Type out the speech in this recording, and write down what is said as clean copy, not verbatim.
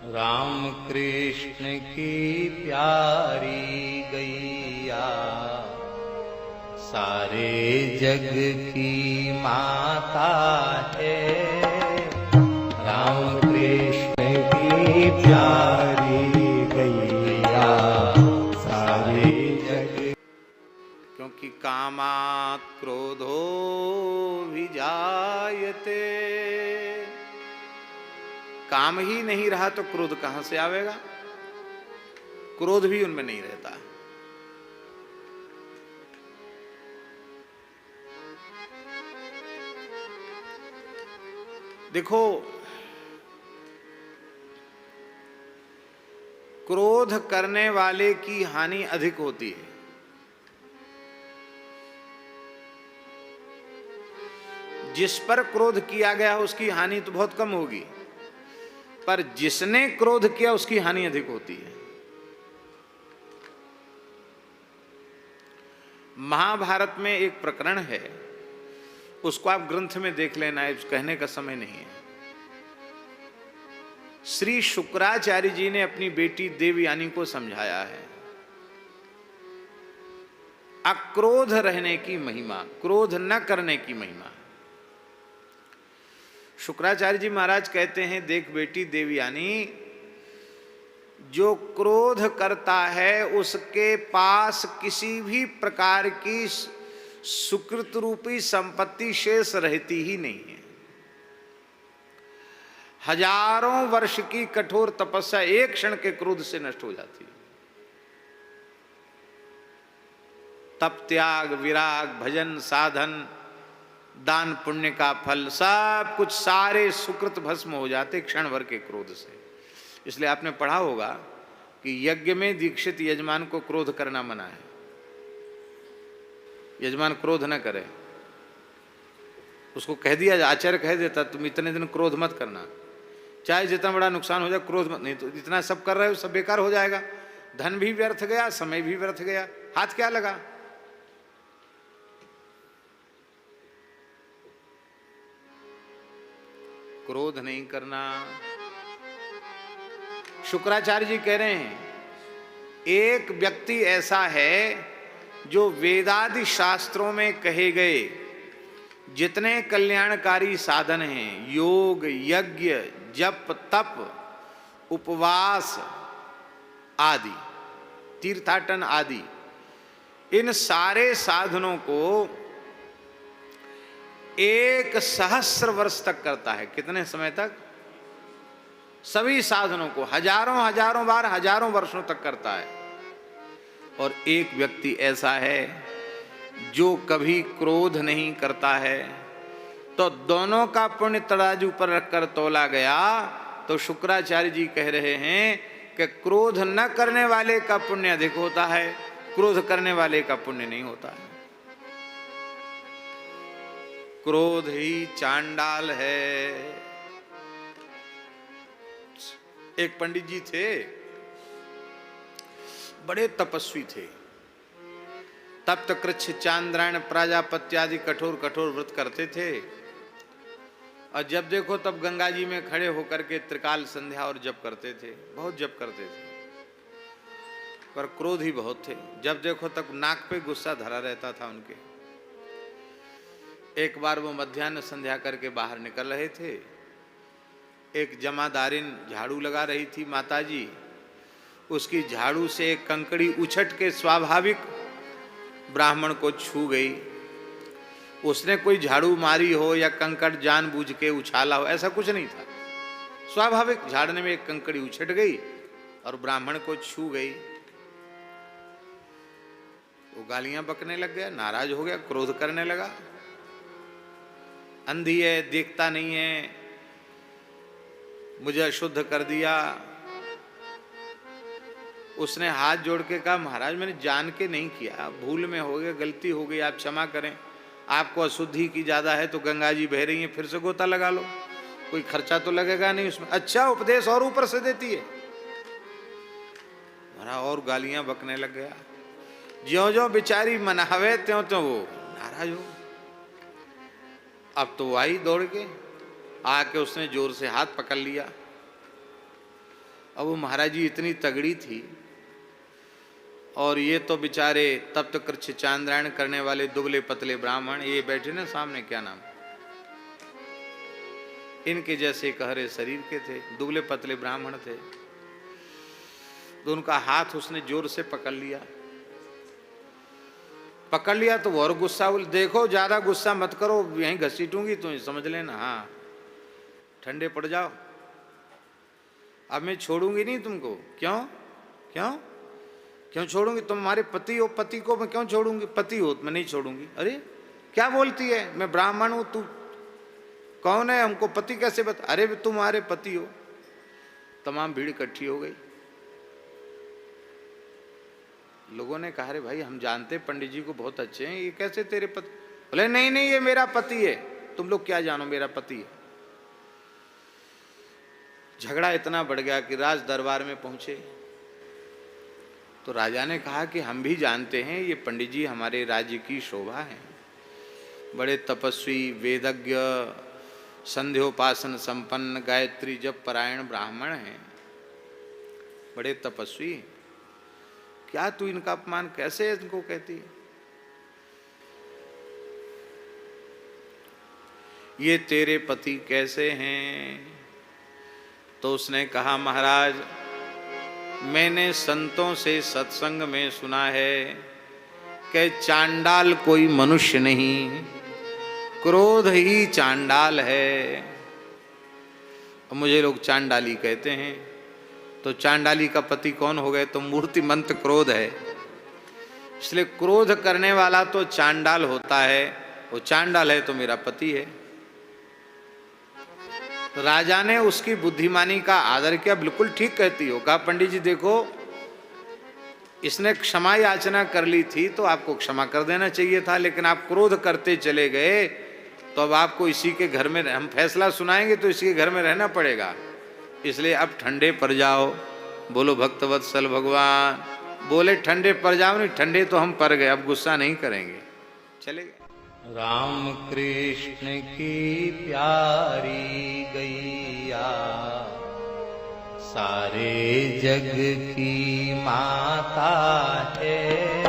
राम कृष्ण की प्यारी गैया सारे जग की माता है। राम कृष्ण की प्यारी गैया सारे जग। क्योंकि कामात् क्रोधो विजायते, काम ही नहीं रहा तो क्रोध कहां से आवेगा। क्रोध भी उनमें नहीं रहता। देखो, क्रोध करने वाले की हानि अधिक होती है। जिस पर क्रोध किया गया उसकी हानि तो बहुत कम होगी, पर जिसने क्रोध किया उसकी हानि अधिक होती है। महाभारत में एक प्रकरण है, उसको आप ग्रंथ में देख लेना, इस कहने का समय नहीं है। श्री शुक्राचार्य जी ने अपनी बेटी देवयानी को समझाया है अक्रोध रहने की महिमा, क्रोध न करने की महिमा। शुक्राचार्य जी महाराज कहते हैं, देख बेटी देवयानी, जो क्रोध करता है उसके पास किसी भी प्रकार की सुकृत रूपी संपत्ति शेष रहती ही नहीं है। हजारों वर्ष की कठोर तपस्या एक क्षण के क्रोध से नष्ट हो जाती है। तप, त्याग, विराग, भजन, साधन, दान, पुण्य का फल, सब कुछ सारे सुकृत भस्म हो जाते क्षण भर के क्रोध से। इसलिए आपने पढ़ा होगा कि यज्ञ में दीक्षित यजमान को क्रोध करना मना है। यजमान क्रोध न करे, उसको कह दिया, आचार्य कह देता तुम इतने दिन क्रोध मत करना, चाहे जितना बड़ा नुकसान हो जाए क्रोध मत, नहीं तो इतना सब कर रहे हो सब बेकार हो जाएगा, धन भी व्यर्थ गया, समय भी व्यर्थ गया, हाथ क्या लगा। क्रोध नहीं करना। शुक्राचार्य जी कह रहे हैं, एक व्यक्ति ऐसा है जो वेदादि शास्त्रों में कहे गए जितने कल्याणकारी साधन हैं, योग, यज्ञ, जप, तप, उपवास आदि, तीर्थाटन आदि, इन सारे साधनों को 1,000,000 वर्ष तक करता है। कितने समय तक? सभी साधनों को हजारों बार, हजारों वर्षों तक करता है। और एक व्यक्ति ऐसा है जो कभी क्रोध नहीं करता है। तो दोनों का पुण्य तराजू पर रखकर तोला गया तो शुक्राचार्य जी कह रहे हैं कि क्रोध न करने वाले का पुण्य अधिक होता है, क्रोध करने वाले का पुण्य नहीं होता है। क्रोध ही चांडाल है। एक पंडित जी थे, बड़े तपस्वी थे, तप्त, कृच्छ, चांद्रायण, प्राजापत्य आदि कठोर कठोर व्रत करते थे। और जब देखो तब गंगा जी में खड़े होकर के त्रिकाल संध्या और जप करते थे, बहुत जप करते थे, पर क्रोध ही बहुत थे। जब देखो तब नाक पे गुस्सा धरा रहता था उनके। एक बार वो मध्याह्न संध्या करके बाहर निकल रहे थे, एक जमादारिन झाड़ू लगा रही थी माताजी, उसकी झाड़ू से एक कंकड़ी उछट के स्वाभाविक ब्राह्मण को छू गई। उसने कोई झाड़ू मारी हो या कंकड़ जानबूझ के उछाला हो, ऐसा कुछ नहीं था। स्वाभाविक झाड़ने में एक कंकड़ी उछट गई और ब्राह्मण को छू गई। वो गालियां बकने लग गया, नाराज हो गया, क्रोध करने लगा। अंधी है, देखता नहीं है, मुझे अशुद्ध कर दिया। उसने हाथ जोड़ के कहा, महाराज मैंने जान के नहीं किया, भूल में हो गया, गलती हो गई, आप क्षमा करें। आपको अशुद्धि की ज्यादा है तो गंगा जी बह रही हैं, फिर से गोता लगा लो, कोई खर्चा तो लगेगा नहीं उसमें। अच्छा, उपदेश और ऊपर से देती है। महाराज और गालियां बकने लग गया। ज्यों ज्यों बेचारी मनावे त्यों त्यों वो नाराज हो। अब तो आई दौड़ के, आके उसने जोर से हाथ पकड़ लिया अब वो महाराज जी इतनी तगड़ी थी, और ये तो बेचारे तप्त कृच्छ चांद्रायण करने वाले दुबले पतले ब्राह्मण, ये बैठे ना सामने, क्या नाम, इनके जैसे कहरे शरीर के थे, दुबले पतले ब्राह्मण थे। तो उनका हाथ उसने जोर से पकड़ लिया। तो वो और गुस्सा, देखो ज्यादा गुस्सा मत करो, यहीं घसीटूंगी तो समझ लेना, हाँ ठंडे पड़ जाओ, अब मैं छोड़ूंगी नहीं तुमको। क्यों क्यों क्यों छोड़ूंगी? तुम हमारे पति हो, पति को मैं क्यों छोड़ूंगी? पति हो मैं नहीं छोड़ूंगी। अरे क्या बोलती है, मैं ब्राह्मण हूं, तू कौन है, हमको पति कैसे बता? अरे तुम हमारे पति हो। तमाम भीड़ इकट्ठी हो गई। लोगों ने कहा, अरे भाई हम जानते पंडित जी को बहुत अच्छे हैं, ये कैसे तेरे पति? बोले नहीं नहीं ये मेरा पति है। तुम लोग क्या जानो, मेरा पति है। झगड़ा इतना बढ़ गया कि राज दरबार में पहुंचे। तो राजा ने कहा कि हम भी जानते हैं ये पंडित जी हमारे राज्य की शोभा है, बड़े तपस्वी, वेदज्ञ, संध्योपासन संपन्न, गायत्री जप परायण ब्राह्मण हैं, बड़े तपस्वी। क्या तू इनका अपमान कैसे इनको कहती है? ये तेरे पति कैसे हैं? तो उसने कहा, महाराज मैंने संतों से सत्संग में सुना है कि चांडाल कोई मनुष्य नहीं, क्रोध ही चांडाल है। और मुझे लोग चांडाली कहते हैं। तो चांडाली का पति कौन हो गए? तो मूर्तिमंत क्रोध है। इसलिए क्रोध करने वाला तो चांडाल होता है, वो चांडाल है तो मेरा पति है। राजा ने उसकी बुद्धिमानी का आदर किया। बिल्कुल ठीक कहती हो। कहा, पंडित जी देखो, इसने क्षमा याचना कर ली थी तो आपको क्षमा कर देना चाहिए था, लेकिन आप क्रोध करते चले गए तो अब आपको इसी के घर में, हम फैसला सुनाएंगे तो इसी के घर में रहना पड़ेगा। इसलिए अब ठंडे पड़ जाओ। बोलो भक्तवत्सल भगवान। बोले ठंडे पड़ जाओ, नहीं ठंडे तो हम पड़ गए, अब गुस्सा नहीं करेंगे, चले गए। राम कृष्ण की प्यारी गैया सारे जग की माता है।